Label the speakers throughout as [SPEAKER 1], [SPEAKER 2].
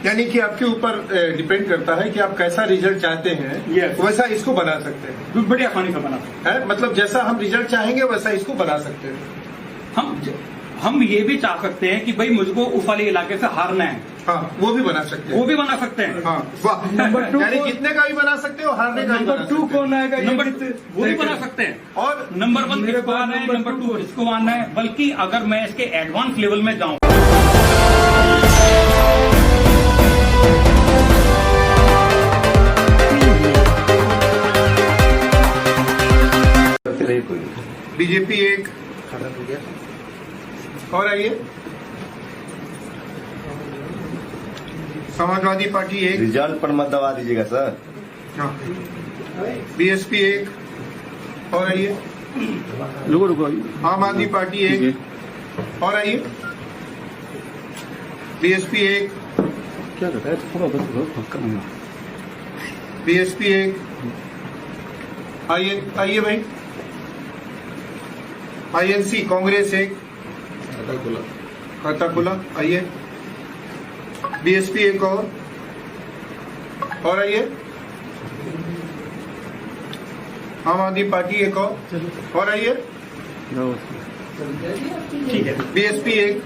[SPEAKER 1] यानी कि आपके ऊपर डिपेंड करता है कि आप कैसा रिजल्ट चाहते हैं,
[SPEAKER 2] Yes.
[SPEAKER 1] वैसा इसको बना सकते हैं।
[SPEAKER 2] बड़ी आसानी से बना सकते
[SPEAKER 1] है मतलब जैसा हम रिजल्ट चाहेंगे वैसा इसको बना सकते हैं।
[SPEAKER 2] हैं। हम ये भी चाह सकते हैं कि भाई मुझको उस वाले इलाके से हारना है,
[SPEAKER 1] हाँ वो भी बना सकते हैं।
[SPEAKER 2] वो भी बना सकते हैं।
[SPEAKER 1] हाँ वाह,
[SPEAKER 3] नंबर 2
[SPEAKER 1] यानी जीतने का भी बना सकते हो, हारने का भी बना
[SPEAKER 3] नंबर
[SPEAKER 1] सकते
[SPEAKER 3] 2
[SPEAKER 1] हो।
[SPEAKER 3] कौन आएगा?
[SPEAKER 2] नंबर वो भी बना सकते हैं।
[SPEAKER 1] और
[SPEAKER 2] नंबर 1
[SPEAKER 3] मेरे
[SPEAKER 2] इसको
[SPEAKER 3] पास
[SPEAKER 2] आना है,
[SPEAKER 3] नंबर
[SPEAKER 2] नंबर
[SPEAKER 3] 2
[SPEAKER 2] 2 इसको आना है। बल्कि अगर मैं इसके एडवांस लेवल में जाऊं,
[SPEAKER 1] बीजेपी एक और आइए, समाजवादी पार्टी एक,
[SPEAKER 4] रिजल्ट पर मत दबा दीजिएगा सर।
[SPEAKER 1] हाँ बीएसपी एक और आइए,
[SPEAKER 2] रुको
[SPEAKER 1] आम आदमी पार्टी एक और आइए, बीएसपी एक,
[SPEAKER 2] क्या कहता है थोड़ा
[SPEAKER 1] बीएसपी एक, आइए आइए भाई, आईएनसी कांग्रेस एक, खाता खुला, आइए, बीएसपी एक और आइए, आम आदमी पार्टी एक और आइए,
[SPEAKER 2] ठीक है।
[SPEAKER 1] बीएसपी एक,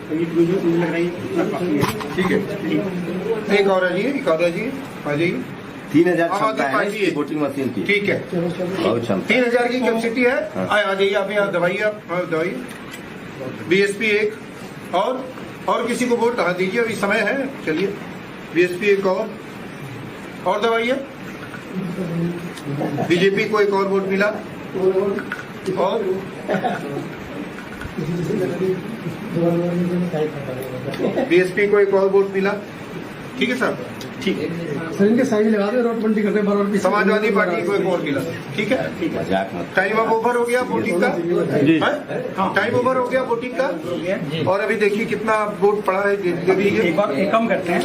[SPEAKER 1] ठीक है, एक और आइए, एक और आइए, आ जाइए।
[SPEAKER 4] 3000
[SPEAKER 1] आम आदमी
[SPEAKER 4] क्षमता है
[SPEAKER 1] पार्टी
[SPEAKER 4] इसकी वोटिंग मशीन की,
[SPEAKER 1] ठीक है,
[SPEAKER 4] बहुत क्षमता।
[SPEAKER 1] 3000 की कैपेसिटी है।
[SPEAKER 4] हाँ।
[SPEAKER 1] आ जाइए आप यहाँ दवाइए, आप दवाइए, बीएसपी एक और किसी को वोट हाँ दीजिए, अभी समय है, चलिए बीएसपी एक और दवाइए, बीजेपी को एक और वोट मिला और बीएसपी को एक और वोट मिला, ठीक है साहब,
[SPEAKER 2] ठीक है,
[SPEAKER 3] सर इनके साइज लगा दे, रोटबंदी करते बराबर।
[SPEAKER 1] समाजवादी पार्टी को एक और मिला, ठीक है।
[SPEAKER 4] मजाक मत।
[SPEAKER 1] टाइम अब ओवर हो गया वोटिंग का, टाइम ओवर हो गया वोटिंग का, और अभी देखिए कितना वोट पड़ा है, दे दीजिए।
[SPEAKER 2] एक बार एक काम करते हैं,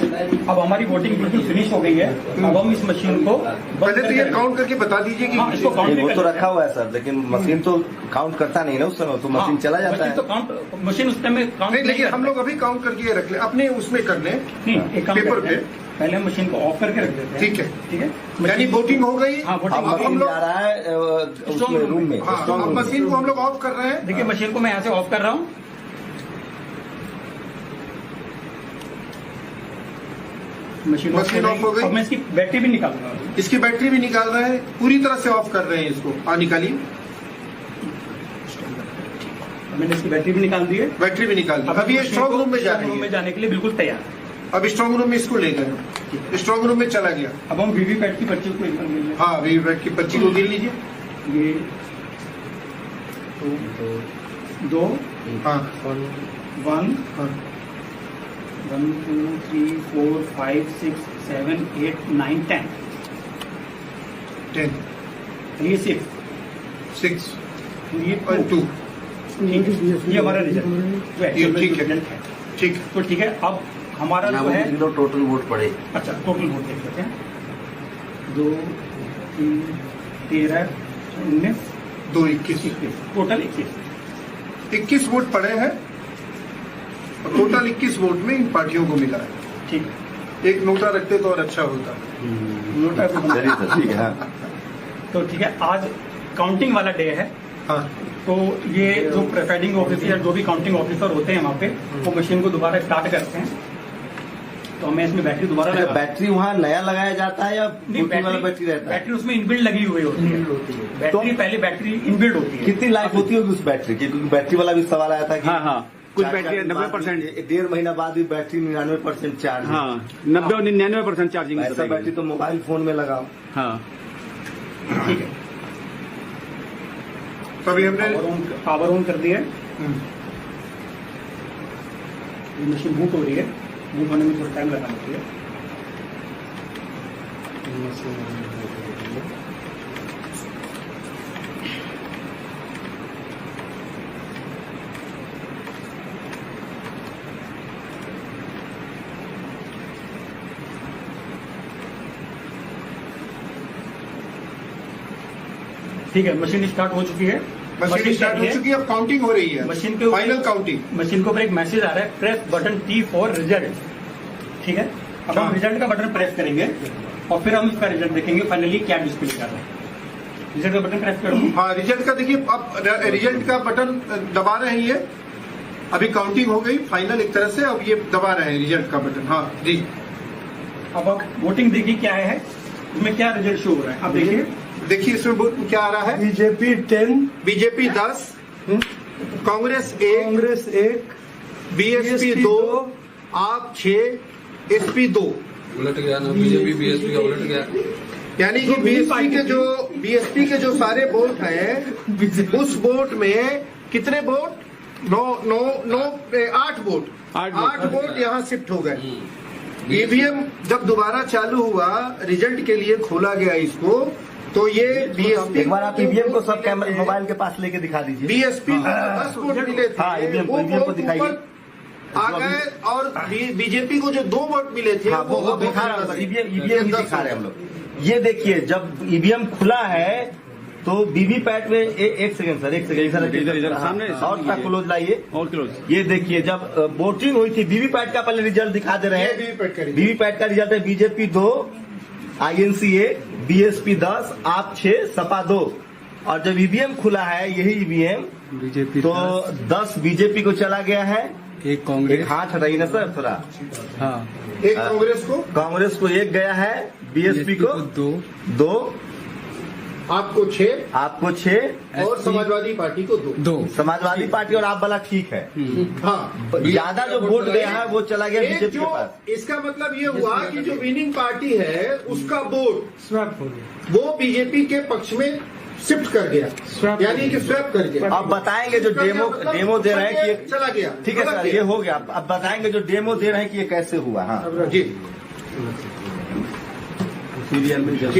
[SPEAKER 2] अब हमारी वोटिंग बिल्कुल फिनिश हो गई है। अब हम इस मशीन को
[SPEAKER 1] पहले तो ये काउंट करके बता दीजिए
[SPEAKER 2] हाँ,
[SPEAKER 1] कि
[SPEAKER 2] इसको काउंट
[SPEAKER 4] वो तो रखा हुआ है सर, लेकिन मशीन तो काउंट करता नहीं ना उस समय, तो मशीन चला जाता है।
[SPEAKER 2] तो काउंट मशीन उस टाइम काउंट
[SPEAKER 1] नहीं, लेकिन हम लोग अभी काउंट करके रख ले, अपने उसमें कर ले,
[SPEAKER 2] नहीं, एक काम
[SPEAKER 1] पेपर
[SPEAKER 2] करते हैं, पहले हम मशीन को ऑफ करके रख देते हैं।
[SPEAKER 1] ठीक है,
[SPEAKER 2] ठीक है,
[SPEAKER 1] यानी वोटिंग हो गई।
[SPEAKER 2] हाँ, वोटिंग
[SPEAKER 4] अब
[SPEAKER 2] हो गई।
[SPEAKER 1] हम
[SPEAKER 4] मशीन
[SPEAKER 1] लोग
[SPEAKER 4] जा रहा है उसमें रूम में,
[SPEAKER 1] हाँ,
[SPEAKER 4] स्ट्रांग
[SPEAKER 1] अब
[SPEAKER 4] रूम में।
[SPEAKER 1] मशीन को हम लोग ऑफ कर रहे हैं।
[SPEAKER 2] देखिए मशीन को मैं यहाँ से ऑफ कर रहा हूँ। मशीन
[SPEAKER 1] ऑफ हो गई।
[SPEAKER 2] अब मैं इसकी बैटरी भी निकाल रहा हूँ।
[SPEAKER 1] इसकी बैटरी भी निकाल रहे हैं, पूरी तरह से ऑफ कर रहे हैं इसको। निकालिए,
[SPEAKER 2] मैंने इसकी बैटरी भी निकाल दी है।
[SPEAKER 1] बैटरी भी निकाल दी। अब ये स्ट्रांग रूम में जा
[SPEAKER 2] स्ट्रांग
[SPEAKER 1] रही
[SPEAKER 2] रूम में
[SPEAKER 1] है।
[SPEAKER 2] जाने के लिए बिल्कुल तैयार है।
[SPEAKER 1] अब स्ट्रांग रूम में इसको ले गए, स्ट्रांग रूम में चला गया।
[SPEAKER 2] अब हम वीवीपैट की पर्ची को एक बार मिल लें।
[SPEAKER 1] हाँ, वीवीपैट की पर्ची को गिन लीजिए।
[SPEAKER 2] ये दो
[SPEAKER 1] हाँ
[SPEAKER 2] 1
[SPEAKER 1] हाँ
[SPEAKER 2] 1 2 3 4 5 6 7 8 9 10
[SPEAKER 1] 10
[SPEAKER 2] ये 6
[SPEAKER 1] 6
[SPEAKER 2] ये
[SPEAKER 1] और 2।
[SPEAKER 2] ये हमारा रिजल्ट
[SPEAKER 1] ये ठीक है।
[SPEAKER 2] रिजल्ट है।
[SPEAKER 1] ठीक,
[SPEAKER 2] तो ठीक है, अब हमारा जो है
[SPEAKER 4] टोटल वोट पड़े।
[SPEAKER 2] अच्छा टोटल वोट देख लेते हैं। 2 3 13 19
[SPEAKER 1] 2 21
[SPEAKER 2] टोटल
[SPEAKER 1] 21 वोट पड़े हैं, और टोटल 21 वोट में इन पार्टियों को मिला है।
[SPEAKER 2] ठीक
[SPEAKER 1] एक नोटा रखते तो और अच्छा होता।
[SPEAKER 2] नोटा तो
[SPEAKER 4] चलिए सर, ठीक है। हाँ।
[SPEAKER 2] तो ठीक है, आज काउंटिंग वाला डे है।
[SPEAKER 1] हाँ,
[SPEAKER 2] तो ये जो प्रिसाइडिंग ऑफिसर या जो भी काउंटिंग ऑफिसर होते हैं वहाँ पे, वो मशीन को दोबारा स्टार्ट करते हैं। तो हमें इसमें बैटरी दोबारा
[SPEAKER 4] अच्छा,
[SPEAKER 2] लगा
[SPEAKER 4] बैटरी वहाँ नया लगाया जाता है या
[SPEAKER 2] नहीं,
[SPEAKER 4] वोटिंग वाला बैटरी रहता है?
[SPEAKER 2] बैटरी उसमें इनबिल्ड लगी हुई होती है। बैटरी पहले बैटरी इनबिल्ड होती है।
[SPEAKER 4] कितनी लाइफ होती होगी उस बैटरी की? क्योंकि बैटरी वाला भी सवाल आया था कि
[SPEAKER 5] हाँ कुछ
[SPEAKER 4] चार
[SPEAKER 5] बैटरी
[SPEAKER 4] दिन बाद
[SPEAKER 5] 90%,
[SPEAKER 4] भी, 1.5 महीना बाद भी बैटरी 99% चार्ज है।
[SPEAKER 5] हाँ 90 और 99% चार्जिंग
[SPEAKER 4] ऐसा बैटरी तो मोबाइल फोन में लगाओ।
[SPEAKER 5] हाँ
[SPEAKER 2] ठीक है,
[SPEAKER 1] तो अभी हमने
[SPEAKER 2] पावर ऑन कर दिया है। ये मशीन बूट हो रही है, बूट होने में थोड़ा टाइम लगा होती है। ठीक है, मशीन स्टार्ट हो चुकी है।
[SPEAKER 1] मशीन स्टार्ट हो चुकी है, अब काउंटिंग हो रही है।
[SPEAKER 2] मशीन के
[SPEAKER 1] फाइनल काउंटिंग।
[SPEAKER 2] मशीन के ऊपर एक मैसेज आ रहा है, press button T for result. ठीक है, अब हम रिजल्ट का बटन प्रेस करेंगे और फिर हम इसका रिजल्ट देखेंगे फाइनली क्या डिस्प्ले कर रहा है। रिजल्ट का बटन प्रेस करूँ?
[SPEAKER 1] हाँ, रिजल्ट का देखिए, अब रिजल्ट का बटन दबा रहे हैं ये, अभी काउंटिंग हो गई फाइनल एक तरह से, अब ये दबा रहे हैं रिजल्ट का बटन। हाँ जी,
[SPEAKER 2] अब आप वोटिंग देखिए क्या है, इसमें क्या रिजल्ट शो हो रहा है। अब देखिए
[SPEAKER 1] इसमें वोट क्या आ रहा है।
[SPEAKER 3] BJP 10,
[SPEAKER 1] BJP 10, Congress 1,
[SPEAKER 3] Congress 1,
[SPEAKER 1] BSP 2, आप 6, एसपी 2।
[SPEAKER 6] उलट गया ना, बीजेपी बीएसपी का उलट गया।
[SPEAKER 1] यानी कि बीएसपी के जो सारे वोट हैं, उस वोट में कितने वोट? 8 वोट। 8 वोट यहाँ शिफ्ट हो गए। ईवीएम जब दोबारा चालू हुआ, रिजल्ट के लिए खोला गया इसको, तो ये बीएसपी,
[SPEAKER 4] एक बार आप ईवीएम को सब कैमरा मोबाइल के पास लेके दिखा दीजिए।
[SPEAKER 1] बीएसपी को 10 वोट मिले थे,
[SPEAKER 4] हाँ, ईवीएम को दिखाइए।
[SPEAKER 1] ऊपर आ गए, और बीजेपी को जो 2 वोट मिले थे
[SPEAKER 4] हाँ, वो दिखा रहा है, ईवीएम ही दिखा रहे हैं हम लोग। ये देखिए, जब ईवीएम खुला है तो वीवीपैट में एक सेकंड सर,
[SPEAKER 5] इधर सामने
[SPEAKER 4] और तक क्लोज लाइए
[SPEAKER 5] और क्लोज।
[SPEAKER 4] ये देखिए, जब वोटिंग हुई थी, वीवीपैट का पहले रिजल्ट दिखा दे रहे हैं। वीवीपैट का रिजल्ट है बीजेपी 2, आईएनसी 1, बीएसपी 10, आप 6, सपा 2। और जब ईवीएम खुला है, यही ईवीएम,
[SPEAKER 5] बीजेपी
[SPEAKER 4] तो 10 बीजेपी को चला गया है,
[SPEAKER 5] एक कांग्रेस,
[SPEAKER 4] हाथ हटाइए ना सर थोड़ा,
[SPEAKER 5] हाँ,
[SPEAKER 1] एक कांग्रेस को
[SPEAKER 4] 1 गया है, बीएसपी को 2,
[SPEAKER 1] आपको 6,
[SPEAKER 4] आपको 6,
[SPEAKER 1] और समाजवादी पार्टी को 2।
[SPEAKER 4] समाजवादी पार्टी और आप वाला ठीक है।
[SPEAKER 1] हाँ,
[SPEAKER 4] ज्यादा जो वोट गया है वो चला गया
[SPEAKER 1] एक
[SPEAKER 4] बीजेपी के
[SPEAKER 1] जो,
[SPEAKER 4] पास।
[SPEAKER 1] इसका मतलब ये हुआ कि जो विनिंग पार्टी है उसका वोट
[SPEAKER 3] स्वैप हो गया।
[SPEAKER 1] वो बीजेपी के पक्ष में शिफ्ट कर गया, यानी कि स्वैप कर गया।
[SPEAKER 4] अब बताएंगे जो डेमो दे रहे हैं कि ये
[SPEAKER 1] चला गया।
[SPEAKER 4] ठीक है सर, ये हो गया। अब बताएंगे जो डेमो दे रहे हैं कि ये कैसे हुआ। हाँ
[SPEAKER 1] जी,
[SPEAKER 4] सीरियल में जब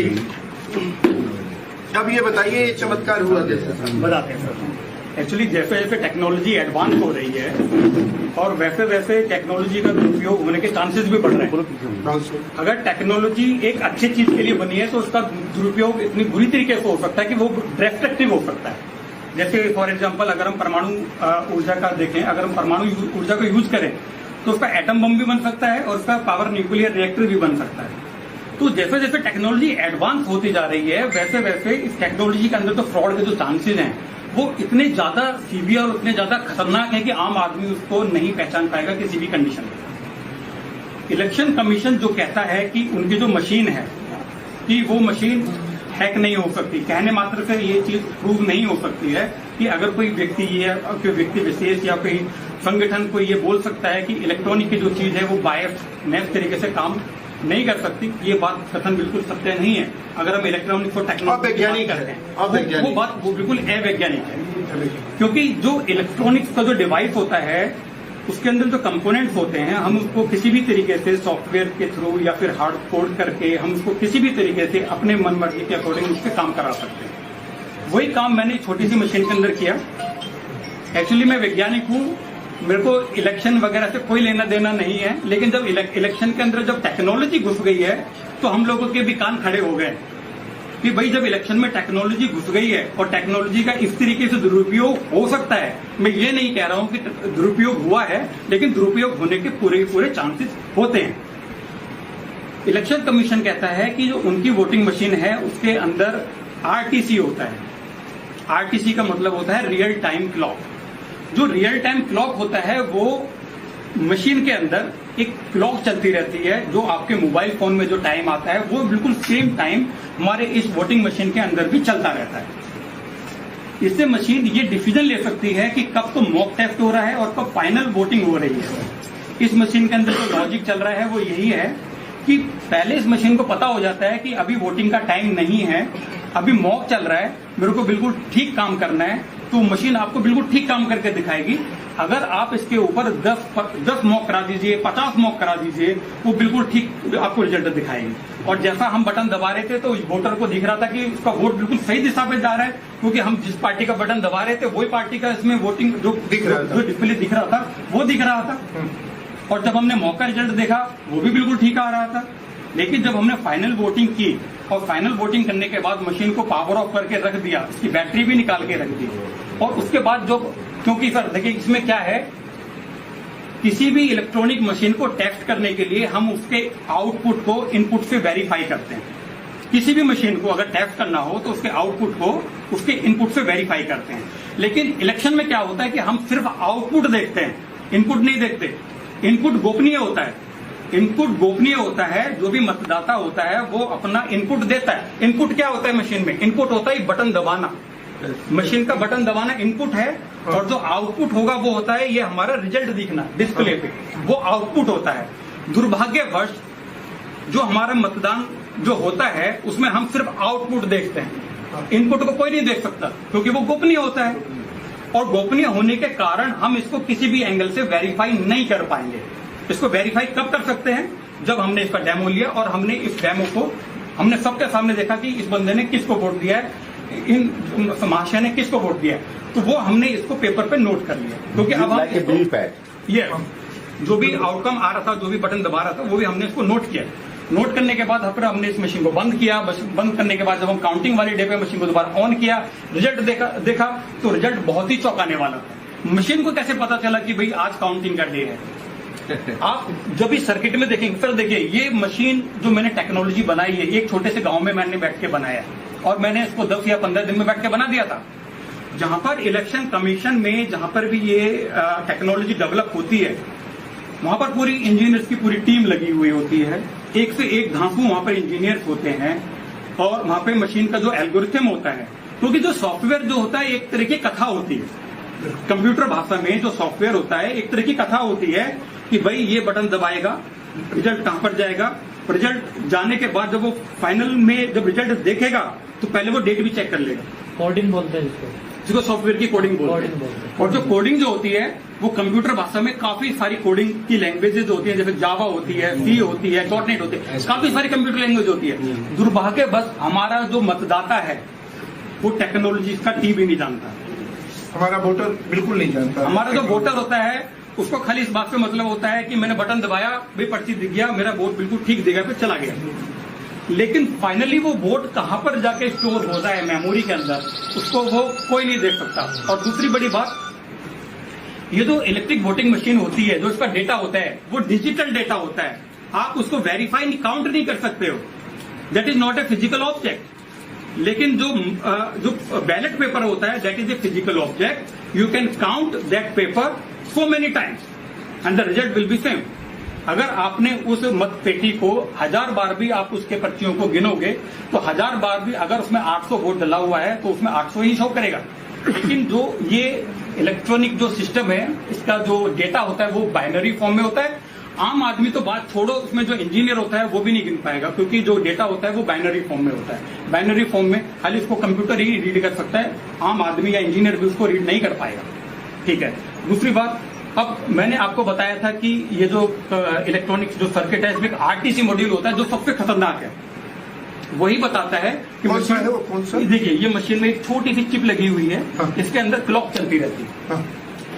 [SPEAKER 1] अब ये बताइए, ये चमत्कार हुआ कैसे?
[SPEAKER 2] बताते हैं सर। एक्चुअली जैसे जैसे टेक्नोलॉजी एडवांस हो रही है और वैसे वैसे टेक्नोलॉजी का दुरुपयोग होने के चांसेस भी बढ़ रहे हैं। अगर टेक्नोलॉजी एक अच्छी चीज के लिए बनी है तो उसका दुरुपयोग इतनी बुरी तरीके से हो सकता है कि वो डिस्ट्रक्टिव हो सकता है। जैसे फॉर एग्जांपल, अगर हम परमाणु ऊर्जा का देखें, अगर हम परमाणु ऊर्जा को यूज करें तो उसका एटम बम भी बन सकता है और उसका पावर न्यूक्लियर रिएक्टर भी बन सकता है। तो जैसे जैसे टेक्नोलॉजी एडवांस होती जा रही है, वैसे वैसे इस टेक्नोलॉजी के अंदर तो फ्रॉड के जो चांसेस हैं वो इतने ज्यादा सीवियर और इतने ज्यादा खतरनाक है कि आम आदमी उसको नहीं पहचान पाएगा किसी भी कंडीशन में। इलेक्शन कमीशन जो कहता है कि उनकी जो मशीन है कि वो मशीन हैक नहीं हो सकती, कहने मात्र से ये चीज प्रूव नहीं हो सकती है कि अगर कोई व्यक्ति कोई व्यक्ति विशेष या कोई संगठन को ये बोल सकता है कि इलेक्ट्रॉनिक की जो चीज है वो बायस तरीके से काम नहीं कर सकती, ये बात कथन बिल्कुल सत्य नहीं है। अगर हम इलेक्ट्रॉनिक्स और टेक्नोलॉजी करते हैं वो बात वो बिल्कुल अवैज्ञानिक है, क्योंकि जो इलेक्ट्रॉनिक्स का जो डिवाइस होता है उसके अंदर जो कंपोनेंट्स होते हैं, हम उसको किसी भी तरीके से सॉफ्टवेयर के थ्रू या फिर हार्ड कोड करके हम उसको किसी भी तरीके से अपने मन मर्जी के अकॉर्डिंग उस पर काम करा सकते हैं। वही काम मैंने छोटी सी मशीन के अंदर किया। एक्चुअली मैं वैज्ञानिक हूँ, मेरे को इलेक्शन वगैरह से कोई लेना देना नहीं है, लेकिन जब इलेक्शन के अंदर जब टेक्नोलॉजी घुस गई है तो हम लोगों के भी कान खड़े हो गए कि भाई जब इलेक्शन में टेक्नोलॉजी घुस गई है और टेक्नोलॉजी का इस तरीके से दुरुपयोग हो सकता है, मैं ये नहीं कह रहा हूं कि दुरुपयोग हुआ है, लेकिन दुरुपयोग होने के पूरे चांसेस होते हैं। इलेक्शन कमीशन कहता है कि जो उनकी वोटिंग मशीन है उसके अंदर आरटीसी होता है। आरटीसी का मतलब होता है रियल टाइम क्लॉक। जो रियल टाइम क्लॉक होता है वो मशीन के अंदर एक क्लॉक चलती रहती है, जो आपके मोबाइल फोन में जो टाइम आता है वो बिल्कुल सेम टाइम हमारे इस वोटिंग मशीन के अंदर भी चलता रहता है। इससे मशीन ये डिसीजन ले सकती है कि कब तो मॉक टेस्ट हो रहा है और कब फाइनल वोटिंग हो रही है। इस मशीन के अंदर जो लॉजिक चल रहा है वो यही है कि पहले इस मशीन को पता हो जाता है कि अभी वोटिंग का टाइम नहीं है, अभी मॉक चल रहा है, मेरे को बिल्कुल ठीक काम करना है, तो मशीन आपको बिल्कुल ठीक काम करके दिखाएगी। अगर आप इसके ऊपर 10 मॉक करा दीजिए, 50 मॉक करा दीजिए, वो बिल्कुल ठीक आपको रिजल्ट दिखाएगी। और जैसा हम बटन दबा रहे थे तो वोटर को दिख रहा था कि उसका वोट बिल्कुल सही दिशा पे जा रहा है, क्योंकि हम जिस पार्टी का बटन दबा रहे थे वही पार्टी का इसमें वोटिंग जो डिस्प्ले दिख रहा था वो दिख रहा था। और जब हमने मॉक का रिजल्ट देखा वो भी बिल्कुल ठीक आ रहा था। लेकिन जब हमने फाइनल वोटिंग की और फाइनल वोटिंग करने के बाद मशीन को पावर ऑफ करके रख दिया, इसकी बैटरी भी निकाल के रख दी, और उसके बाद जो, क्योंकि सर देखिए इसमें क्या है किसी भी इलेक्ट्रॉनिक मशीन को टेस्ट करने के लिए हम उसके आउटपुट को इनपुट से वेरीफाई करते हैं। किसी भी मशीन को अगर टेस्ट करना हो तो उसके आउटपुट को उसके इनपुट से वेरीफाई करते हैं। लेकिन इलेक्शन में क्या होता है कि हम सिर्फ आउटपुट देखते हैं, इनपुट नहीं देखते। इनपुट गोपनीय होता है, इनपुट गोपनीय होता है। जो भी मतदाता होता है वो अपना इनपुट देता है। इनपुट क्या होता है मशीन में? इनपुट होता है बटन दबाना, मशीन का बटन दबाना इनपुट है, और जो आउटपुट होगा वो होता है ये हमारा रिजल्ट दिखना डिस्प्ले पे, वो आउटपुट होता है। दुर्भाग्यवश जो हमारा मतदान जो होता है उसमें हम सिर्फ आउटपुट देखते हैं, इनपुट को कोई नहीं देख सकता क्योंकि वो गोपनीय होता है। और गोपनीय होने के कारण हम इसको किसी भी एंगल से वेरीफाई नहीं कर पाएंगे। इसको वेरीफाई कब कर सकते हैं? जब हमने इसका डेमो लिया और हमने इस डेमो को हमने सबके सामने देखा कि इस बंदे ने किसको वोट दिया है, इन महाशय ने किसको वोट दिया है, तो वो हमने इसको पेपर पे नोट कर लिया। क्योंकि अब हम ये जो भी आउटकम आ रहा था, जो भी बटन दबा रहा था, वो भी हमने इसको नोट किया। नोट करने के बाद फिर हमने इस मशीन को बंद किया। बंद करने के बाद जब हम काउंटिंग वाले डे पे मशीन को दोबारा ऑन किया, रिजल्ट देखा तो रिजल्ट बहुत ही चौंकाने वाला था। मशीन को कैसे पता चला कि भाई आज काउंटिंग का डे है? आप जब इस सर्किट में देखेंगे, फिर देखिए ये मशीन जो मैंने टेक्नोलॉजी बनाई है, एक छोटे से गांव में मैंने बैठ के बनाया और मैंने इसको 10 या 15 दिन में बैठ के बना दिया था। जहां पर इलेक्शन कमीशन में जहां पर भी ये टेक्नोलॉजी डेवलप होती है, वहां पर पूरी इंजीनियर्स की पूरी टीम लगी हुई होती है। एक से एक धांसू वहां पर इंजीनियर्स होते हैं और वहां पे मशीन का जो एल्गोरिथम होता है, क्योंकि जो सॉफ्टवेयर जो होता है एक तरह की कथा होती है। कंप्यूटर भाषा में जो सॉफ्टवेयर होता है एक तरह की कथा होती है कि भाई ये बटन दबाएगा, रिजल्ट कहां पर जाएगा। रिजल्ट जाने के बाद जब वो फाइनल में जब रिजल्ट देखेगा तो पहले वो डेट भी चेक कर लेगा।
[SPEAKER 7] कोडिंग बोलते हैं
[SPEAKER 2] जिसको सॉफ्टवेयर की कोडिंग बोलते हैं। और जो कोडिंग जो होती है वो कंप्यूटर भाषा में काफी सारी कोडिंग की लैंग्वेजेज होती है, जैसे जावा होती है, सी होती है, .NET होती है, काफी सारी कंप्यूटर लैंग्वेज होती है। दुर्भाग्यवश हमारा जो मतदाता है वो टेक्नोलॉजी का टी भी नहीं जानता।
[SPEAKER 1] हमारा वोटर बिल्कुल नहीं जानता।
[SPEAKER 2] हमारा जो वोटर होता है उसको खाली इस बात पे मतलब होता है कि मैंने बटन दबाया, भाई पर्ची दिख गया, मेरा वोट बिल्कुल ठीक दिखा, फिर चला गया। लेकिन फाइनली वो वोट कहां पर जाके स्टोर होता है मेमोरी के अंदर, उसको वो कोई नहीं देख सकता। और दूसरी बड़ी बात, ये जो इलेक्ट्रिक वोटिंग मशीन होती है, जो इसका डेटा होता है वो डिजिटल डेटा होता है। आप उसको वेरीफाई काउंट नहीं कर सकते हो, that is not a physical object. लेकिन जो बैलेट पेपर होता है that is a physical object. You can count that paper so many times and the result will be same. अगर आपने उस मत पेटी को 1000 बार भी आप उसके पर्चियों को गिनोगे तो 1000 बार भी अगर उसमें 800 वोट डला हुआ है तो उसमें 800 ही शो करेगा। लेकिन जो ये इलेक्ट्रॉनिक जो सिस्टम है, इसका जो डेटा होता है वो बाइनरी फॉर्म में होता है। आम आदमी तो बात छोड़ो, उसमें जो इंजीनियर होता है वो भी नहीं गिन पाएगा, क्योंकि जो डेटा होता है वो बाइनरी फॉर्म में होता है। बाइनरी फॉर्म में खाली उसको कंप्यूटर ही रीड कर सकता है, आम आदमी या इंजीनियर भी उसको रीड नहीं कर पाएगा। ठीक है। दूसरी बात, अब मैंने आपको बताया था कि ये जो इलेक्ट्रॉनिक जो सर्किट है इसमें एक आरटीसी मॉड्यूल होता है जो सबसे खतरनाक है। वही बताता है कि
[SPEAKER 1] कौन सा है वो, कौन सा?
[SPEAKER 2] देखिए ये मशीन में एक छोटी सी चिप लगी हुई है।
[SPEAKER 1] हाँ।
[SPEAKER 2] इसके अंदर क्लॉक चलती रहती है।
[SPEAKER 1] हाँ।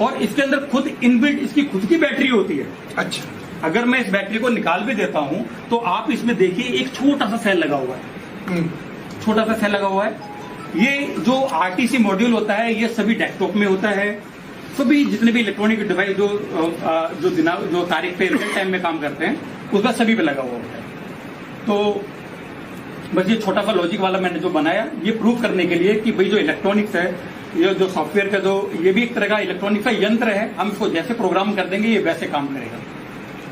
[SPEAKER 2] और इसके अंदर खुद इनबिल्ट इसकी खुद की बैटरी होती है।
[SPEAKER 1] अच्छा।
[SPEAKER 2] अगर मैं इस बैटरी को निकाल भी देता हूं तो आप इसमें देखिए एक छोटा सा सेल लगा हुआ है, छोटा सा सेल लगा हुआ है। ये जो आरटीसी मॉड्यूल होता है ये सभी डेस्कटॉप में होता है। सभी जितने भी इलेक्ट्रॉनिक डिवाइस जो तारीख पे रियल टाइम में काम करते हैं उसका सभी पे लगा हुआ होता है। तो बस ये छोटा सा लॉजिक वाला मैंने जो बनाया ये प्रूव करने के लिए कि भाई जो इलेक्ट्रॉनिक्स है, ये जो सॉफ्टवेयर का जो ये भी एक तरह का इलेक्ट्रॉनिक का यंत्र है, हम इसको जैसे प्रोग्राम कर देंगे ये वैसे काम करेगा।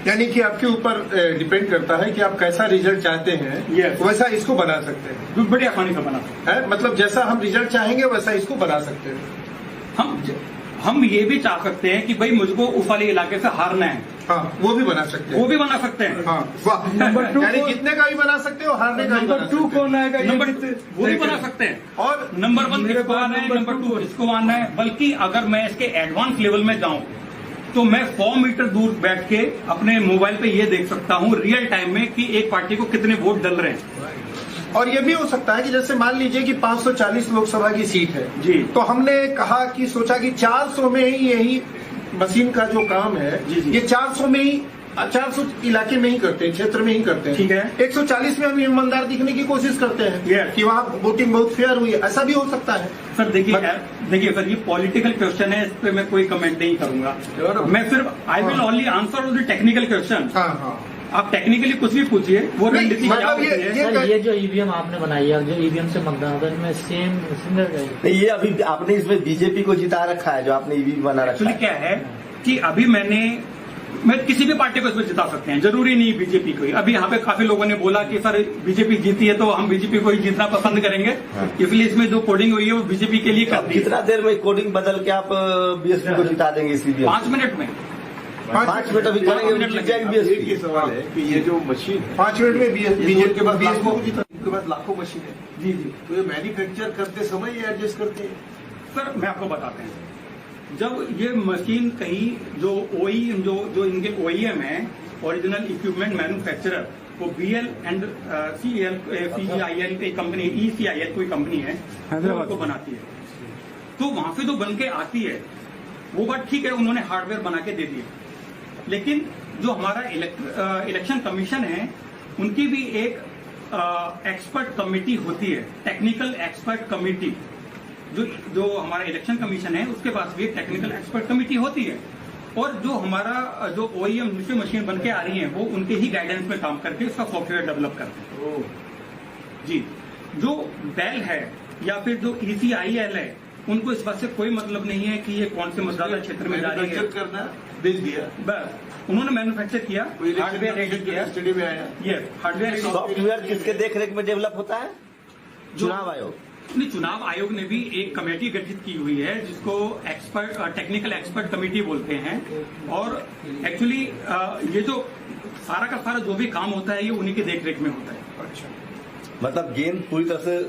[SPEAKER 1] यानी कि आपके ऊपर डिपेंड करता है कि आप कैसा रिजल्ट चाहते हैं।
[SPEAKER 2] Yes.
[SPEAKER 1] वैसा इसको बना सकते हैं।
[SPEAKER 2] बड़ी आसानी से बना सकते
[SPEAKER 1] है, मतलब जैसा हम रिजल्ट चाहेंगे वैसा इसको बना सकते हैं।
[SPEAKER 2] हम ये भी चाह सकते हैं कि भाई मुझको उस वाले इलाके से हारना है,
[SPEAKER 1] हाँ, वो भी बना सकते हैं।
[SPEAKER 2] वो भी बना सकते हैं।
[SPEAKER 1] हाँ, वाह।
[SPEAKER 3] नंबर 2
[SPEAKER 1] यानी जीतने का भी बना सकते हो, हारने का भी बना
[SPEAKER 3] नंबर 2
[SPEAKER 1] सकते हो।
[SPEAKER 3] कौन आएगा?
[SPEAKER 2] नंबर वो भी बना सकते हैं।
[SPEAKER 1] और
[SPEAKER 2] नंबर 1
[SPEAKER 3] मेरे
[SPEAKER 2] किसको
[SPEAKER 3] पास
[SPEAKER 2] आना है,
[SPEAKER 3] नंबर
[SPEAKER 2] नंबर 2
[SPEAKER 3] 2
[SPEAKER 2] इसको आना है। बल्कि अगर मैं इसके एडवांस लेवल में जाऊं तो मैं 100 मीटर दूर बैठ के अपने मोबाइल पे ये देख सकता हूं रियल टाइम में कि एक पार्टी को कितने वोट डल रहे हैं।
[SPEAKER 1] और ये भी हो सकता है कि जैसे मान लीजिए कि 540 लोकसभा की सीट है
[SPEAKER 2] जी,
[SPEAKER 1] तो हमने कहा कि सोचा कि 400 में ही यही मशीन का जो काम है
[SPEAKER 2] जी, जी।
[SPEAKER 1] ये 400 में ही 400 इलाके में ही करते हैं, क्षेत्र में ही करते हैं।
[SPEAKER 2] ठीक है।
[SPEAKER 1] 140 में हम ईमानदार दिखने की कोशिश करते हैं
[SPEAKER 2] Yes.
[SPEAKER 1] कि वहाँ वोटिंग बहुत फेयर हुई है, ऐसा भी हो सकता है।
[SPEAKER 2] सर देखिए सर, ये पॉलिटिकल क्वेश्चन है, इस पे मैं कोई कमेंट नहीं करूंगा। मैं सिर्फ I will only answer on the technical question.
[SPEAKER 1] हाँ हाँ,
[SPEAKER 2] आप टेक्निकली कुछ भी पूछिए, वो
[SPEAKER 1] नहीं,
[SPEAKER 2] रणनीति क्या
[SPEAKER 1] मतलब
[SPEAKER 2] होती है।
[SPEAKER 7] सर ये जो ईवीएम आपने बनाई है, जो ईवीएम से मतदान होता है, इनमें सेम सिमिलर रहेगी।
[SPEAKER 4] नहीं, ये अभी आपने इसमें बीजेपी को जिता रखा है, जो आपने ईवीएम बना रखा
[SPEAKER 2] एक्चुअली
[SPEAKER 4] है।
[SPEAKER 2] क्या है कि अभी मैं किसी भी पार्टी को इसमें जिता सकते हैं, जरूरी नहीं बीजेपी को ही। अभी यहाँ पे काफी लोगों ने बोला कि सर बीजेपी जीती है तो हम बीजेपी को ही जीतना पसंद करेंगे, इसलिए इसमें जो कोडिंग हुई है वो बीजेपी के लिए कर दी है।
[SPEAKER 4] कितना देर में कोडिंग बदल के आप बीएसपी को जिता देंगे इस ईवीएम?
[SPEAKER 2] 5 मिनट में।
[SPEAKER 4] 5 मिनट अभी करेंगे,
[SPEAKER 2] मिनट
[SPEAKER 4] जीत जाएगी
[SPEAKER 8] एक ही
[SPEAKER 4] बीएसपी।
[SPEAKER 8] सवाल है कि ये जो मशीन है
[SPEAKER 1] 5 मिनट में बीजेपी
[SPEAKER 8] के बाद
[SPEAKER 1] बीजेपी को जीता।
[SPEAKER 8] इनके पास लाखों मशीन है,
[SPEAKER 2] जी जी
[SPEAKER 8] तो ये मैन्युफैक्चर करते समय ये एडजस्ट करते हैं।
[SPEAKER 2] सर मैं आपको बताते हैं, जब ये मशीन कहीं जो जो इनके OEM है, ओरिजिनल इक्विपमेंट मैन्युफैक्चरर, वो BL एंड CIL की कंपनी, ECIL कोई कंपनी है,
[SPEAKER 5] हैदराबाद
[SPEAKER 2] को बनाती है। तो वहां से जो बन के आती है वो बात ठीक है, उन्होंने हार्डवेयर बना के दे दिया, लेकिन जो हमारा इलेक्शन कमीशन है, उनकी भी एक एक्सपर्ट कमेटी होती है, टेक्निकल एक्सपर्ट कमेटी। जो हमारा इलेक्शन कमीशन है, उसके पास भी एक टेक्निकल एक्सपर्ट कमेटी होती है, और जो हमारा जो OEM जिससे मशीन बन के आ रही है, वो उनके ही गाइडेंस में काम करके उसका सॉफ्टवेयर डेवलप करते हैं। जी, जो बेल है या फिर जो ECIL है, उनको इस बात से कोई मतलब नहीं है कि ये कौन से मतदाता क्षेत्र में जा रही है।
[SPEAKER 8] मैन्युफैक्चर करना भेज दिया,
[SPEAKER 2] बस उन्होंने मैन्युफैक्चर किया, हार्डवेयर रेडी किया,
[SPEAKER 8] स्टडी में आया।
[SPEAKER 2] ये हार्डवेयर
[SPEAKER 4] सॉफ्टवेयर किसके देखरेख में डेवलप होता है? चुनाव आयोग।
[SPEAKER 2] नहीं, चुनाव आयोग ने भी एक कमेटी गठित की हुई है, जिसको टेक्निकल एक्सपर्ट कमेटी बोलते हैं, और एक्चुअली ये जो सारा का सारा जो भी काम होता है, ये उन्हीं के देखरेख में होता है।
[SPEAKER 1] अच्छा,
[SPEAKER 4] मतलब गेंद पूरी तरह से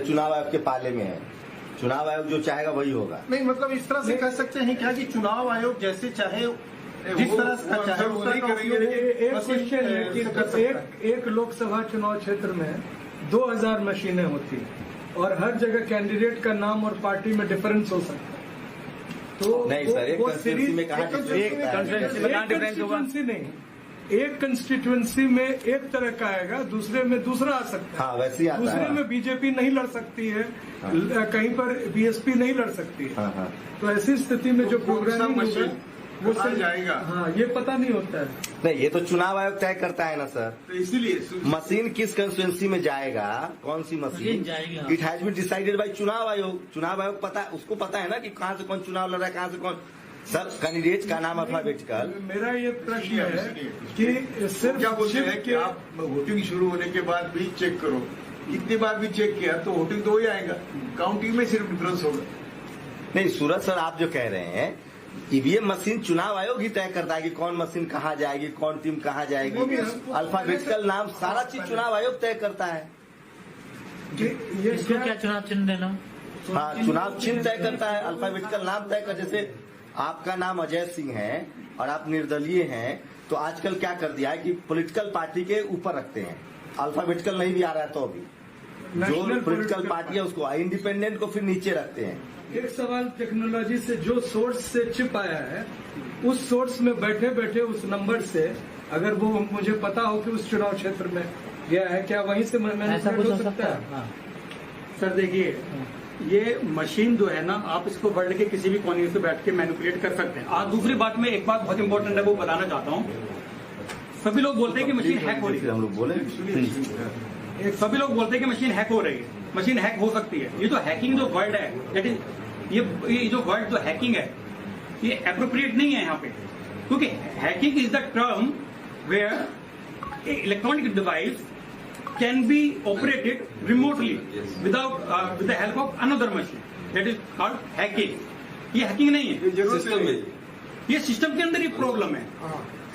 [SPEAKER 4] चुनाव आयोग के पाले में है, चुनाव आयोग जो चाहेगा वही होगा।
[SPEAKER 1] नहीं मतलब इस तरह से कह सकते हैं क्या कि चुनाव आयोग जैसे चाहे, जिस तरह से चाहे
[SPEAKER 8] वो
[SPEAKER 1] उस तरह
[SPEAKER 8] नहीं
[SPEAKER 1] का
[SPEAKER 8] करेंगे।
[SPEAKER 1] उपयोग
[SPEAKER 3] एक
[SPEAKER 1] मशीन
[SPEAKER 3] क्वेश्चन है कि
[SPEAKER 1] से कर सकता है।
[SPEAKER 3] एक लोकसभा चुनाव क्षेत्र में 2000 मशीनें होती हैं और हर जगह कैंडिडेट का नाम और पार्टी में डिफरेंस हो सकता है। तो
[SPEAKER 4] नहीं सर, एक कंस्टिट्यूंसी में कहा
[SPEAKER 3] कंस्टिट्यूंसी नहीं, एक कंस्टिट्यूंसी में एक तरह का आएगा, दूसरे में दूसरा आ सकता है।
[SPEAKER 4] हाँ, वैसे ही आता
[SPEAKER 3] दूसरे
[SPEAKER 4] है।
[SPEAKER 3] में बीजेपी नहीं लड़ सकती है,
[SPEAKER 4] हाँ।
[SPEAKER 3] कहीं पर BSP नहीं लड़ सकती है।
[SPEAKER 4] हाँ, हाँ।
[SPEAKER 3] तो ऐसी स्थिति में जो प्रोग्रामिंग
[SPEAKER 8] कौन सा
[SPEAKER 3] होगा, वो
[SPEAKER 8] कहाँ
[SPEAKER 3] सर
[SPEAKER 8] जाएगा?
[SPEAKER 3] हाँ, ये पता नहीं होता है।
[SPEAKER 4] नहीं, ये तो चुनाव आयोग तय करता है ना सर।
[SPEAKER 8] तो इसीलिए
[SPEAKER 4] मशीन किस कंस्टिट्यूंसी में जाएगा, कौन सी मशीन
[SPEAKER 7] मशीन जाएगी, हाँ।
[SPEAKER 4] It has been decided by चुनाव आयोग। चुनाव आयोग पता, उसको पता है ना कि कहाँ से कौन चुनाव लड़ रहा है, कहाँ से कौन। सर कैंडिडेट का नाम अल्फाबेटिकल।
[SPEAKER 3] मेरा ये प्रश्न है कि सिर्फ
[SPEAKER 8] क्या बोलते
[SPEAKER 3] चिप
[SPEAKER 8] हैं कि
[SPEAKER 3] के-
[SPEAKER 8] आप वोटिंग शुरू होने के बाद भी चेक करो, कितनी बार भी चेक किया तो वोटिंग तो वही आएगा, काउंटिंग में सिर्फ डिफरेंस होगा।
[SPEAKER 4] नहीं सूरज सर, आप जो कह रहे हैं, ईवीएम मशीन चुनाव आयोग ही तय करता है कि कौन मशीन कहाँ जाएगी, कौन टीम कहाँ जाएगी। अल्फाबेटिकल नाम सारा चीज चुनाव आयोग तय करता है।
[SPEAKER 3] ये
[SPEAKER 7] इसको क्या चुनाव चिन्ह देना?
[SPEAKER 4] हाँ, चुनाव चिन्ह तय करता है, अल्फाबेटिकल नाम तय कर। जैसे आपका नाम अजय सिंह है और आप निर्दलीय हैं, तो आजकल क्या कर दिया है कि पॉलिटिकल पार्टी के ऊपर रखते हैं, अल्फाबेटिकल नहीं भी आ रहा है तो भी जो पॉलिटिकल पार्टी है उसको, इंडिपेंडेंट को फिर नीचे रखते हैं।
[SPEAKER 3] एक सवाल टेक्नोलॉजी से, जो सोर्स से चिप आया है, उस सोर्स में बैठे बैठे उस नंबर से अगर वो मुझे पता हो कि उस चुनाव क्षेत्र में गया है, क्या वहीं से मैंने
[SPEAKER 7] ऐसा कुछ हो सकता है? हाँ।
[SPEAKER 2] सर देखिए, ये मशीन जो है ना, आप इसको वर्ल्ड के किसी भी कोने से बैठ के मैनिपुलेट कर सकते हैं। आज दूसरी बात में एक बात बहुत इंपॉर्टेंट है, वो बताना चाहता हूँ। सभी लोग बोलते हैं कि मशीन हैक हो रही है,
[SPEAKER 4] हम लोग बोले
[SPEAKER 2] सभी लोग बोलते हैं कि मशीन हैक हो रही है, मशीन हैक हो सकती है। ये जो हैकिंग जो वर्ड है, दैट इज ये जो वर्ड जो हैकिंग है, ये अप्रोप्रिएट नहीं है यहाँ पे, क्योंकि hacking is the term where a electronic device can be operated remotely without with the help of another machine. That is called hacking. ये हैकिंग नहीं है,
[SPEAKER 8] सिस्टम में
[SPEAKER 2] ये सिस्टम के अंदर ही प्रॉब्लम है।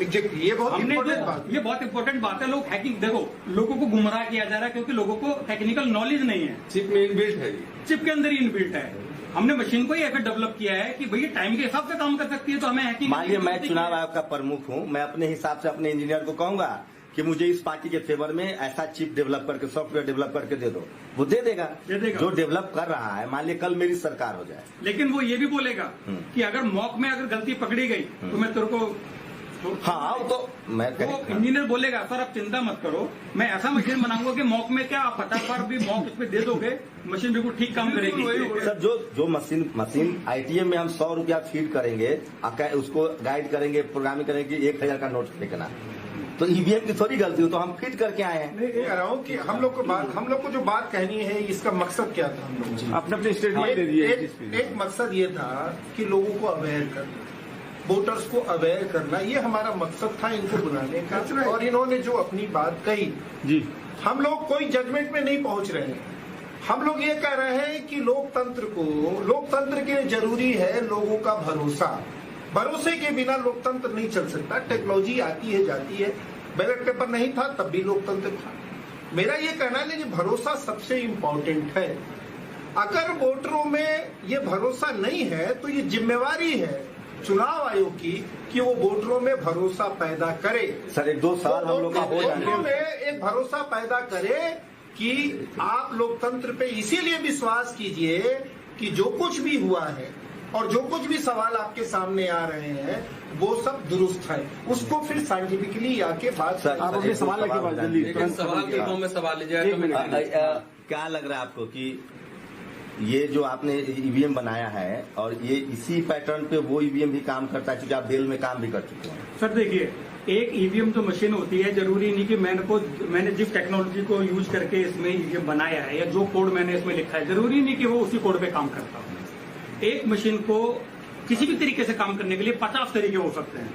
[SPEAKER 1] एग्जैक्टली, ये बहुत
[SPEAKER 2] हमने
[SPEAKER 1] इम्पोर्टेंट
[SPEAKER 2] जो
[SPEAKER 1] बात
[SPEAKER 2] ये बहुत इंपॉर्टेंट बात है, लोग हैकिंग, देखो लोगों को गुमराह किया जा रहा है क्योंकि लोगों को टेक्निकल नॉलेज नहीं है।
[SPEAKER 8] चिप में इनबिल्ट है।
[SPEAKER 2] चिप के अंदर ही इनबिल्ट है। हमने मशीन को ही ऐसे डेवलप किया है कि भैया टाइम के हिसाब से काम कर सकती है, तो हमें हैकिंग।
[SPEAKER 4] मान लीजिए मैं चुनाव आयोग का प्रमुख हूँ, मैं अपने हिसाब से अपने इंजीनियर को कहूंगा कि मुझे इस पार्टी के फेवर में ऐसा चिप डेवलप करके, सॉफ्टवेयर डेवलप करके दे दो, वो दे देगा।
[SPEAKER 2] दे देगा।
[SPEAKER 4] जो डेवलप कर रहा है, मान लीजिए कल मेरी सरकार हो जाए,
[SPEAKER 2] लेकिन वो ये भी बोलेगा कि अगर मॉक में अगर गलती पकड़ी गई तो मैं तेरे को
[SPEAKER 4] हाँ वो तो मैं
[SPEAKER 2] वो इंजीनियर बोलेगा सर आप चिंता मत करो, मैं ऐसा मशीन बनाऊंगा कि मॉक में क्या आप 50 बार भी मॉक इसमें दे दोगे, मशीन बिल्कुल ठीक काम करेगी।
[SPEAKER 4] सर जो मशीन आईटीएम में हम 100 रुपया फीड करेंगे, उसको गाइड करेंगे, प्रोग्रामिंग करेंगे, 1000 का नोट फेंकना, तो ईवीएम की थोड़ी गलती हो, तो हम फिट करके आए हैं।
[SPEAKER 1] नहीं कह रहा हूँ कि हम लोग को जो बात कहनी है, इसका मकसद क्या था हम लोग
[SPEAKER 5] अपने अपने स्टेटमेंट दे दिए।
[SPEAKER 1] एक मकसद ये था कि लोगों को अवेयर करना, वोटर्स को अवेयर करना, ये हमारा मकसद था इनको बुलाने का। और इन्होंने जो अपनी बात कही
[SPEAKER 5] जी,
[SPEAKER 1] हम लोग कोई जजमेंट में नहीं पहुंच रहे हैं। हम लोग ये कह रहे हैं कि लोकतंत्र के लिए जरूरी है लोगों का भरोसा। भरोसे के बिना लोकतंत्र नहीं चल सकता। टेक्नोलॉजी आती है जाती है, बैलेट पेपर नहीं था तब भी लोकतंत्र था। मेरा ये कहना है कि भरोसा सबसे इम्पोर्टेंट है। अगर वोटरों में ये भरोसा नहीं है तो ये जिम्मेवारी है चुनाव आयोग की कि वो वोटरों में भरोसा पैदा करे।
[SPEAKER 4] सर 1-2 साल हम लोग का हो
[SPEAKER 1] वोटरों में एक भरोसा पैदा करे कि आप लोकतंत्र पे इसीलिए विश्वास कीजिए कि जो कुछ भी हुआ है और जो कुछ भी सवाल आपके सामने आ रहे हैं वो सब दुरुस्त है। उसको फिर साइंटिफिकली आके बात
[SPEAKER 5] आप अपने सवाल लेके बात जल्दी
[SPEAKER 6] सवाल के फॉर्म में सवाल लीजिएगा।
[SPEAKER 4] क्या लग रहा है आपको कि ये जो आपने ईवीएम बनाया है और ये इसी पैटर्न पे वो ईवीएम भी काम करता है, क्योंकि आप बेल में काम भी कर चुके हैं?
[SPEAKER 2] सर देखिए, एक ईवीएम तो मशीन होती है, जरूरी नहीं कि मैंने जिस टेक्नोलॉजी को यूज करके इसमें ईवीएम बनाया है या जो कोड मैंने इसमें लिखा है, जरूरी नहीं कि वो उसी कोड पे काम करता हो। एक मशीन को किसी भी तरीके से काम करने के लिए 50 तरीके हो सकते हैं।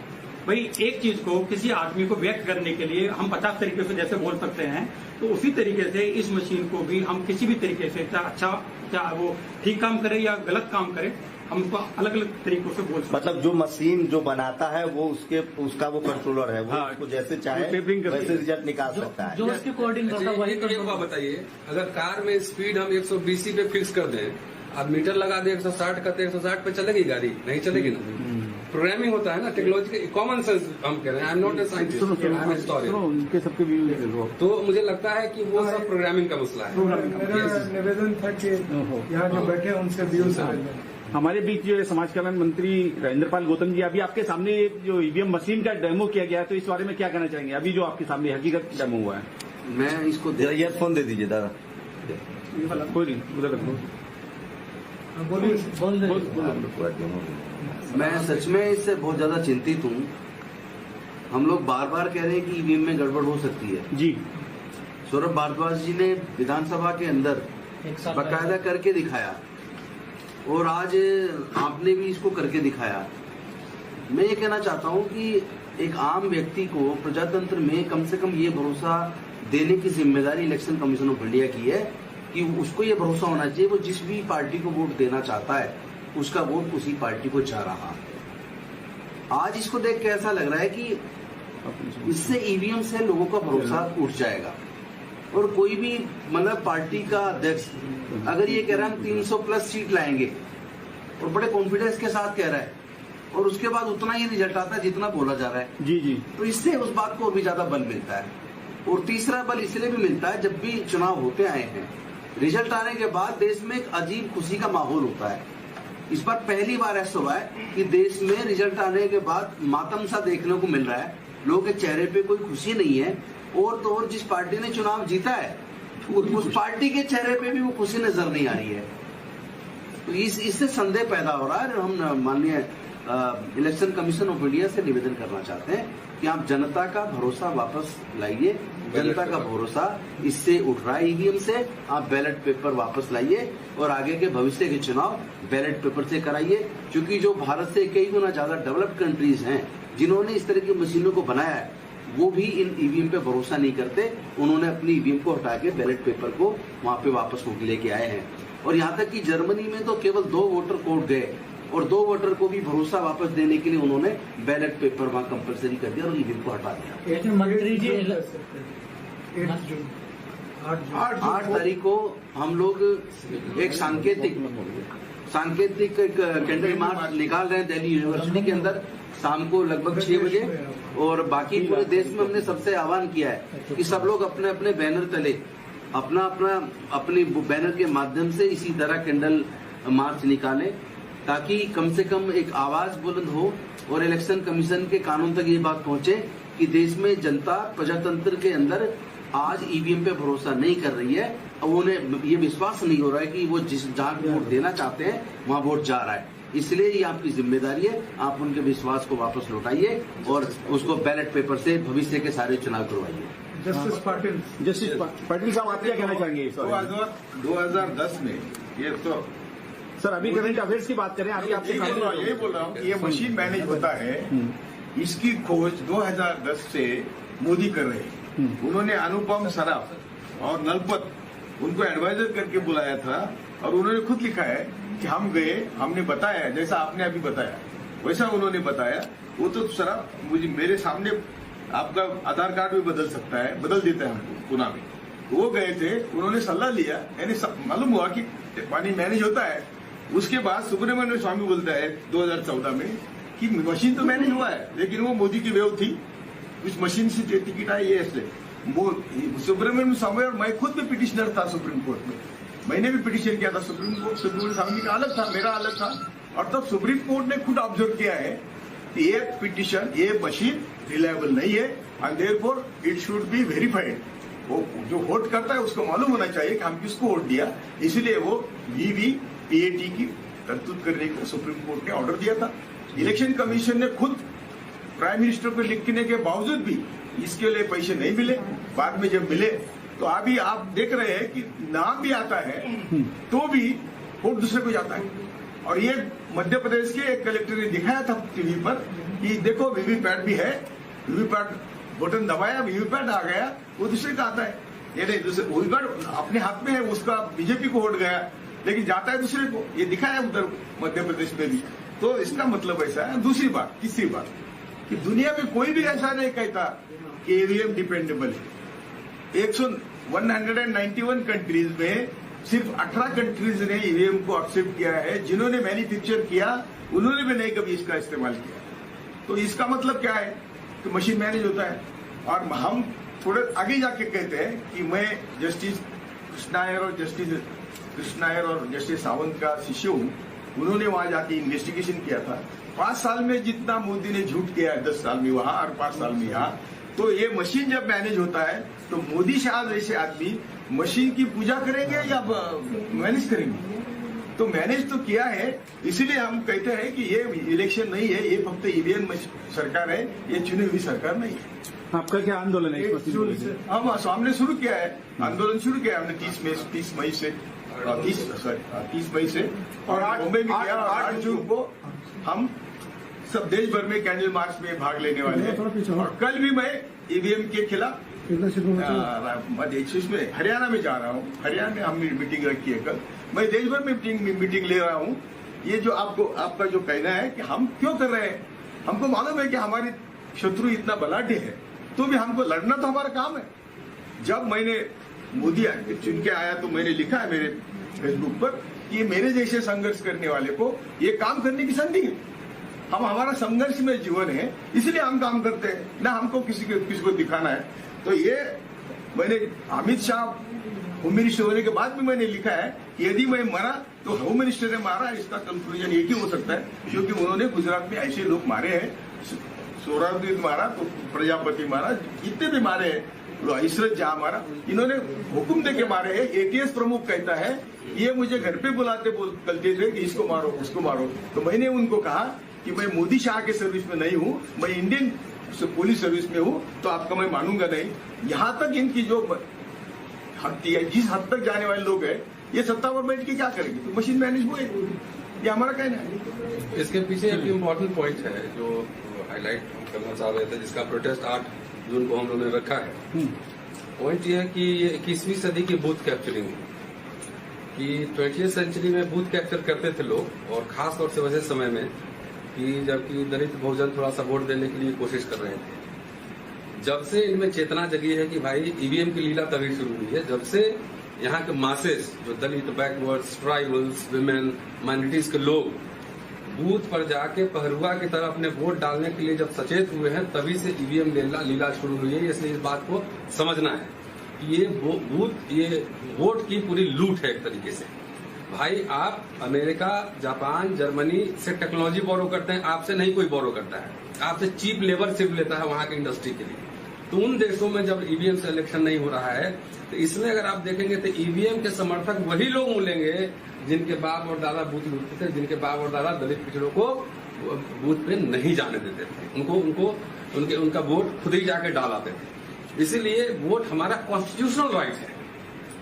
[SPEAKER 2] भाई एक चीज को किसी आदमी को व्यक्त करने के लिए हम 50 तरीके से जैसे बोल सकते हैं, तो उसी तरीके से इस मशीन को भी हम किसी भी तरीके से चाहे वो ठीक काम करे या गलत काम करे, हम उसको अलग अलग तरीकों से बोल सकते हैं।
[SPEAKER 4] मतलब जो मशीन जो बनाता है वो उसका वो कंट्रोलर है, वो
[SPEAKER 5] हाँ,
[SPEAKER 4] उसको जैसे चाहे वैसे रिजल्ट निकाल सकता है।
[SPEAKER 7] जो उसकी कोडिंग करता है वही
[SPEAKER 6] एक बात बताइए, अगर कार में स्पीड हम 120 पे फिक्स कर दें, अब मीटर लगा दे 160 का, तो 160 पे चलेगी गाड़ी? नहीं चलेगी ना। प्रोग्रामिंग होता है ना, टेक्नोलॉजी कॉमन सेंस हम कह रहे हैं। I am not a scientist, I am historian.
[SPEAKER 5] उनके सबके व्यू
[SPEAKER 6] तो मुझे लगता है कि वो सब प्रोग्रामिंग का मसला है।
[SPEAKER 3] मेरा निवेदन था कि यहाँ जो बैठे हैं उनसे व्यूज
[SPEAKER 5] हमारे बीच जो समाज कल्याण मंत्री राजेंद्र पाल गौतम जी, अभी आपके सामने जो ईवीएम मशीन का डेमो किया गया है, तो इस बारे में क्या कहना चाहेंगे? अभी जो आपके सामने हकीकत डेमो हुआ है।
[SPEAKER 4] मैं इसको ईयरफोन दे दीजिए दादा।
[SPEAKER 5] कोई नहीं, उधर रखो।
[SPEAKER 9] मैं सच में इससे बहुत ज्यादा चिंतित हूँ। हम लोग बार बार कह रहे हैं कि ईवीएम में गड़बड़ हो सकती है
[SPEAKER 5] जी।
[SPEAKER 9] सौरभ भारद्वाज जी ने विधानसभा के अंदर बाकायदा करके दिखाया और आज आपने भी इसको करके दिखाया। मैं ये कहना चाहता हूँ कि एक आम व्यक्ति को प्रजातंत्र में कम से कम ये भरोसा देने की जिम्मेदारी इलेक्शन कमीशन ऑफ इंडिया की है कि उसको ये भरोसा होना चाहिए वो जिस भी पार्टी को वोट देना चाहता है उसका वोट उसी पार्टी को जा रहा है। आज इसको देख के ऐसा लग रहा है कि इससे ईवीएम से लोगों का भरोसा उठ जाएगा और कोई भी मतलब पार्टी का अध्यक्ष अगर ये कह रहा है हम 300 प्लस सीट लाएंगे और बड़े कॉन्फिडेंस के साथ कह रहा है और उसके बाद उतना ही रिजल्ट आता है जितना बोला जा रहा है
[SPEAKER 5] जी जी,
[SPEAKER 9] तो इससे उस बात को और भी ज्यादा बल मिलता है। और तीसरा बल इसलिए भी मिलता है, जब भी चुनाव होते आए हैं रिजल्ट आने के बाद देश में एक अजीब खुशी का माहौल होता है। इस बार पहली बार ऐसा हुआ है कि देश में रिजल्ट आने के बाद मातम सा देखने को मिल रहा है, लोगों के चेहरे पे कोई खुशी नहीं है। और तो और जिस पार्टी ने चुनाव जीता है उस पार्टी के चेहरे पे भी वो खुशी नजर नहीं आ रही है। तो इससे संदेह पैदा हो रहा है। हम माननीय इलेक्शन कमीशन ऑफ इंडिया से निवेदन करना चाहते हैं कि आप जनता का भरोसा वापस लाइए। जनता का भरोसा इससे उठ रहा है ईवीएम से, आप बैलेट पेपर वापस लाइए और आगे के भविष्य के चुनाव बैलेट पेपर से कराइए। क्योंकि जो भारत से कई गुना ज्यादा डेवलप्ड कंट्रीज हैं जिन्होंने इस तरह की मशीनों को बनाया है वो भी इन ईवीएम पे भरोसा नहीं करते। उन्होंने अपनी ईवीएम को हटा के बैलेट पेपर को वहां पे वापस लेके आए हैं। और यहाँ तक कि जर्मनी में तो केवल 2 वोटर कोड गए और 2 वोटर को भी भरोसा वापस देने के लिए उन्होंने बैलेट पेपर वहां कंपलसरी कर दिया और ईवीएम को हटा दिया।
[SPEAKER 7] लेकिन मंत्री जी
[SPEAKER 9] 8 तारीख को हम लोग एक सांकेतिक कैंडल मार्च निकाल रहे हैं दिल्ली यूनिवर्सिटी के अंदर शाम को लगभग 6 बजे। और बाकी पूरे देश में हमने सबसे आह्वान किया है कि सब लोग अपने अपने बैनर तले अपनी बैनर के माध्यम से इसी तरह कैंडल मार्च निकालें ताकि कम से कम एक आवाज बुलंद हो और इलेक्शन कमीशन के कानून तक ये बात पहुंचे कि देश में जनता प्रजातंत्र के अंदर आज ईवीएम पे भरोसा नहीं कर रही है और उन्हें ये विश्वास नहीं हो रहा है कि वो जहां वोट देना चाहते हैं वहां वोट जा रहा है। इसलिए ये आपकी जिम्मेदारी है, आप उनके विश्वास को वापस लौटाइए और उसको बैलेट पेपर से भविष्य के सारे चुनाव करवाइए।
[SPEAKER 3] जस्टिस पाटिल
[SPEAKER 5] पाटिल साहब, आप क्या कहना चाहेंगे?
[SPEAKER 8] 2010 में ये तो
[SPEAKER 5] सर अभी करंट अफेयर्स की बात करें, अभी आपसे
[SPEAKER 8] यही बोल रहा हूँ कि ये मशीन मैनेज होता है, इसकी खोज 2010 से मोदी कर रहे हैं। उन्होंने अनुपम सराफ और नलपत उनको एडवाइजर करके बुलाया था और उन्होंने खुद लिखा है कि हम गए, हमने बताया जैसा आपने अभी बताया वैसा उन्होंने बताया। वो तो सराफ मुझे मेरे सामने आपका आधार कार्ड भी बदल सकता है, बदल देता है हमको पुणे में। वो गए थे, उन्होंने सलाह लिया, यानी मालूम हुआ कि पानी मैनेज होता है। उसके बाद सुब्रमण्यम स्वामी बोलता है 2014 में कि मशीन तो मैनेज हुआ है, लेकिन वो मोदी की वेव थी, उस मशीन से टिकट आई ये इसलिए। सुब्रमण्यम स्वामी और मैं खुद भी पिटिशनर था सुप्रीम कोर्ट में, मैंने भी पिटिशन किया था सुप्रीम कोर्ट। सुब्रमण्यम स्वामी का अलग था, मेरा अलग था, और तब सुप्रीम कोर्ट ने खुद ऑब्जर्व किया है कि ये पिटिशन, ये मशीन रिलायबल नहीं है and therefore it should be verified. वो जो वोट करता है उसको मालूम होना चाहिए कि हम किसको वोट दिया, इसलिए वो वीवीपीएटी की तरतूद करने का सुप्रीम कोर्ट ने ऑर्डर दिया था। इलेक्शन कमीशन ने खुद प्राइम मिनिस्टर को लिखने के बावजूद भी इसके लिए पैसे नहीं मिले। बाद में जब मिले तो अभी आप देख रहे हैं कि नाम भी आता है तो भी वोट दूसरे को जाता है। और ये मध्य प्रदेश के एक कलेक्टर ने दिखाया था टीवी पर कि देखो वीवीपैट भी है, वीवीपैट बटन दबाया, वीवीपैट आ गया, वो दूसरे का आता है। ये नहीं, दूसरे वीवीपैट अपने हाथ में है, उसका बीजेपी को वोट गया, लेकिन जाता है दूसरे को। ये दिखाया उधर मध्य प्रदेश में भी। तो इसका मतलब ऐसा है। दूसरी बात, तीसरी बात कि दुनिया में कोई भी ऐसा नहीं कहता कि ईवीएम डिपेंडेबल है। 191 कंट्रीज में सिर्फ 18 कंट्रीज ने ईवीएम को एक्सेप्ट किया है। जिन्होंने मैन्युफैक्चर किया उन्होंने भी नहीं कभी इसका इस्तेमाल किया। तो इसका मतलब क्या है कि मशीन मैनेज होता है। और हम थोड़े आगे जाके कहते हैं कि मैं जस्टिस कृष्णायर और जस्टिस सावंत का शिष्य हूं। उन्होंने वहां जाके इन्वेस्टिगेशन किया था। 5 साल में जितना मोदी ने झूठ किया है, 10 साल में वहां और 5 साल में यहाँ, तो ये मशीन जब मैनेज होता है तो मोदी शाह जैसे आदमी मशीन की पूजा करेंगे या मैनेज करेंगे? तो मैनेज तो किया है। इसलिए हम कहते हैं कि ये इलेक्शन नहीं है, ये फक्त ईवीएम सरकार है, ये चुनी हुई सरकार नहीं है।
[SPEAKER 5] आपका क्या आंदोलन है?
[SPEAKER 8] हम हमने शुरू किया है, आंदोलन शुरू किया है हमने 30 मई से 30 मई से, और मुंबई में किया। 8 जून को हम सब देश भर में कैंडल मार्च में भाग लेने वाले हैं। और कल भी मैं ईवीएम के खिलाफ में हरियाणा में जा रहा हूँ। हरियाणा में हमने मीटिंग रखी है कल। मैं देश भर में मीटिंग ले रहा हूँ। ये जो आपका जो कहना है कि हम क्यों कर रहे हैं, हमको मालूम है कि हमारे शत्रु इतना बलाढ्य है, तो भी हमको लड़ना तो हमारा काम है। जब मैंने मोदी चुन के आया तो मैंने लिखा है मेरे फेसबुक पर कि मेरे जैसे संघर्ष करने वाले को ये काम करने की संधि है। हमारा संघर्ष में जीवन है, इसलिए हम काम करते हैं, ना हमको किसी को दिखाना है। तो ये मैंने अमित शाह होम मिनिस्टर होने के बाद भी मैंने लिखा है कि यदि मैं मरा तो होम मिनिस्टर ने मारा। इसका कंक्लूजन एक ही हो सकता है, क्योंकि उन्होंने गुजरात में ऐसे लोग मारे हैं, सोहरावर्दी मारा तो प्रजापति मारा, जितने भी मारे हैं, इशरत जहां मारा, इन्होंने हुक्म दे के मारे हैं। एटीएस प्रमुख कहता है ये मुझे घर पे बुलाते थे कि इसको मारो उसको मारो। तो मैंने उनको कहा कि मैं मोदी शाह के सर्विस में नहीं हूं, मैं इंडियन पुलिस सर्विस में हूं, तो आपका मैं मानूंगा नहीं। यहां तक इनकी जो जिस हद तक जाने वाले लोग हैं, ये सत्ता पर बैठ के क्या करेंगे? तो मशीन मैनेज हुए, ये हमारा कहना है।
[SPEAKER 6] इसके पीछे एक इम्पोर्टेंट पॉइंट है जो हाईलाइट करना चाह रहे थे, जिसका प्रोटेस्ट 8 जून को हम लोगों ने रखा है। पॉइंट ये है कि ये 21वीं सदी की बूथ कैप्चरिंग है, कि 20वीं सेंचुरी में बूथ कैप्चर करते थे लोग, और खास तौर से वैसे समय में कि जबकि दलित बहुजन थोड़ा सा वोट देने के लिए कोशिश कर रहे थे। जब से इनमें चेतना जगी है कि भाई ईवीएम की लीला तभी शुरू हुई है, जब से यहाँ के मासेस, जो दलित, बैकवर्ड्स, ट्राइबल्स, विमेन, माइनॉरिटीज के लोग बूथ पर जाके पहरुआ की तरह अपने वोट डालने के लिए जब सचेत हुए हैं, तभी से ईवीएम लीला शुरू हुई है। इसलिए इस बात को समझना है कि ये वोट की पूरी लूट है एक तरीके से। भाई आप अमेरिका, जापान, जर्मनी से टेक्नोलॉजी बोरो करते हैं, आपसे नहीं कोई बोरो करता है, आपसे चीप लेबर सिर्फ लेता है वहां की इंडस्ट्री के लिए। तो उन देशों में जब ईवीएम से इलेक्शन नहीं हो रहा है, तो इसमें अगर आप देखेंगे तो ईवीएम के समर्थक वही लोग मिलेंगे जिनके बाप और दादा बूथ लूटते थे, जिनके बाप और दादा दलित पिछड़ों को बूथ पे नहीं जाने देते थे, उनका वोट खुद ही जाके डालाते थे। इसीलिए वोट हमारा कॉन्स्टिट्यूशनल राइट है,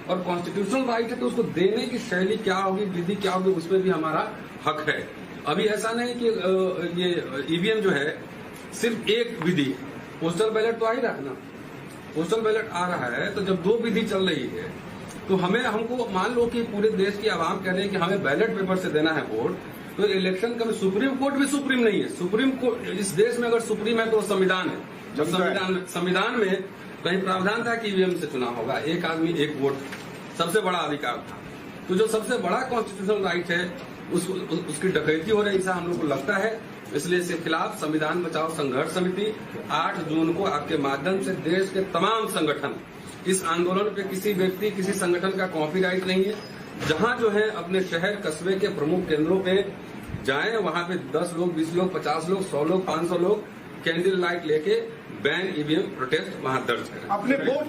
[SPEAKER 6] और कॉन्स्टिट्यूशनल राइट है तो उसको देने की शैली क्या होगी, विधि क्या होगी, उस पर भी हमारा हक है। अभी ऐसा नहीं कि ये ईवीएम जो है सिर्फ एक विधि है, पोस्टल बैलेट तो आ ही रहा है ना, पोस्टल बैलेट आ रहा है, तो जब 2 विधि चल रही है तो हमको मान लो कि पूरे देश की आवाम कह रहे हैं कि हमें बैलेट पेपर से देना है वोट, तो इलेक्शन का सुप्रीम कोर्ट भी सुप्रीम नहीं है। सुप्रीम कोर्ट इस देश में अगर सुप्रीम है तो संविधान है। जब संविधान में कहीं प्रावधान था कि ईवीएम से चुनाव होगा, एक आदमी एक वोट सबसे बड़ा अधिकार था। तो जो सबसे बड़ा कॉन्स्टिट्यूशनल राइट है उसकी डकैती हो रही है, ऐसा हम लोग को लगता है। इसलिए इसके खिलाफ संविधान बचाओ संघर्ष समिति 8 जून को आपके माध्यम से देश के तमाम संगठन, इस आंदोलन पे किसी व्यक्ति किसी संगठन का कॉपीराइट नहीं है। जहां जो है अपने शहर कस्बे के प्रमुख केंद्रों पे जाएं, वहां पे 10 लोग, 20 लोग, 50 लोग, 100 लोग, 500 लोग कैंडल लाइट लेके बैन ईवीएम प्रोटेस्ट वहां दर्ज करें।
[SPEAKER 1] अपने वोट